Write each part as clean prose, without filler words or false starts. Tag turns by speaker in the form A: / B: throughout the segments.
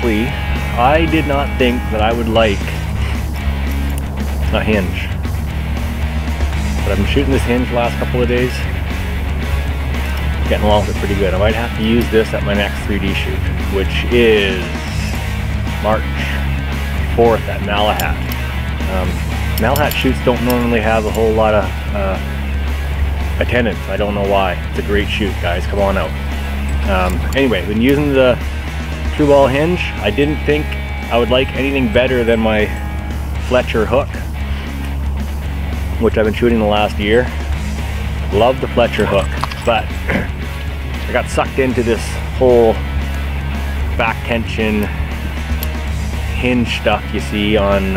A: honestly, I did not think that I would like a Hinge. But I've been shooting this Hinge the last couple of days. Getting along with it pretty good. I might have to use this at my next 3D shoot, which is March 4th at Malahat. Malahat shoots don't normally have a whole lot of attendance. I don't know why. It's a great shoot, guys. Come on out. Anyway, been using the t.r.u.ball Hinge. I didn't think I would like anything better than my Fletcher hook, which I've been shooting the last year. Love the Fletcher hook, but I got sucked into this whole back tension hinge stuff you see on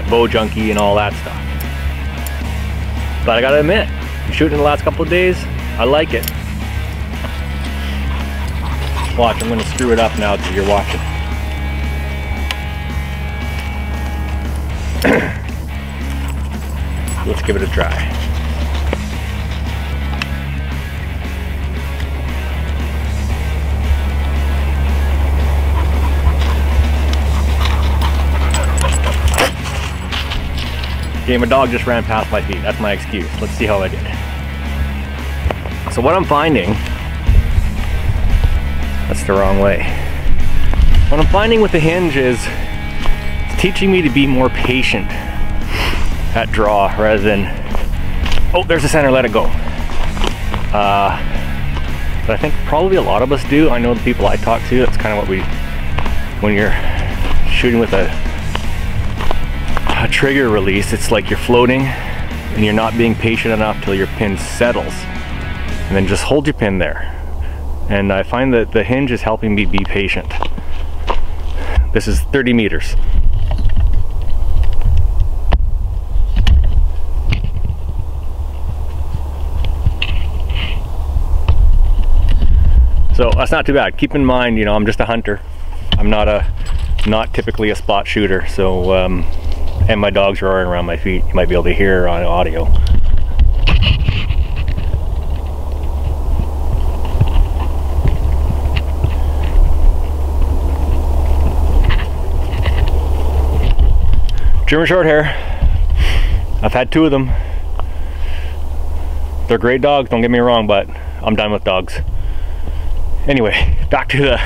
A: Bow Junkie and all that stuff. But I gotta admit, I'm shooting the last couple of days, I like it. Watch, I'm gonna screw it up now that you're watching. Let's give it a try. Okay, my dog just ran past my feet. That's my excuse. Let's see how I did. So what I'm finding, that's the wrong way. What I'm finding with the Hinge is it's teaching me to be more patient at draw rather than, oh, there's the center, let it go. But I think probably a lot of us do. I know the people I talk to, that's kind of what we, when you're shooting with a trigger release, it's like you're floating and you're not being patient enough till your pin settles, and then just hold your pin there. And I find that the Hinge is helping me be patient. This is 30 meters. So that's not too bad. Keep in mind, you know, I'm just a hunter. I'm not typically a spot shooter, so and my dog's roaring around my feet. You might be able to hear on audio. German short hair. I've had 2 of them. They're great dogs, don't get me wrong, but I'm done with dogs. Anyway, back to the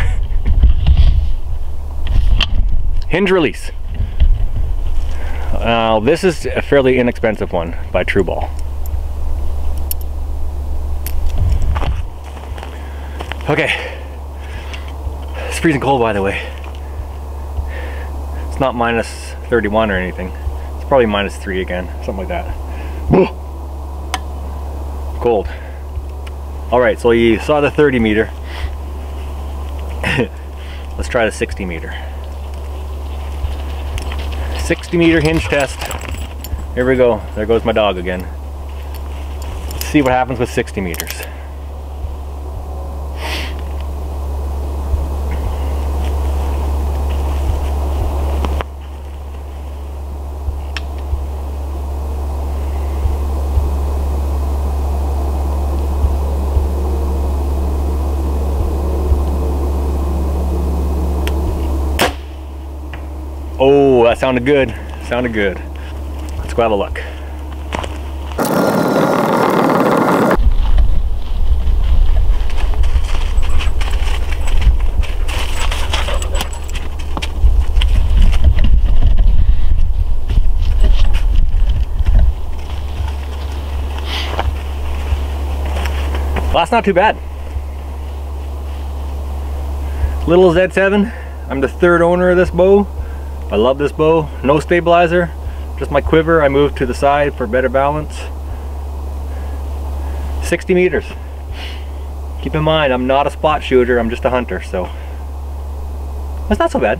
A: Hinge release. This is a fairly inexpensive one by t.r.u.ball. Okay, it's freezing cold, by the way. It's not minus 31 or anything. It's probably minus 3 again, something like that. Cold. All right, so you saw the 30 meter. Let's try the 60 meter. 60 meter Hinge test. Here we go. There goes my dog again. Let's see what happens with 60 meters. Oh, that sounded good. Sounded good. Let's go have a look. Well, that's not too bad. Little Z7. I'm the 3rd owner of this bow. I love this bow. No stabilizer, just my quiver. I moved to the side for better balance. 60 meters. Keep in mind, I'm not a spot shooter, I'm just a hunter, so that's not so bad.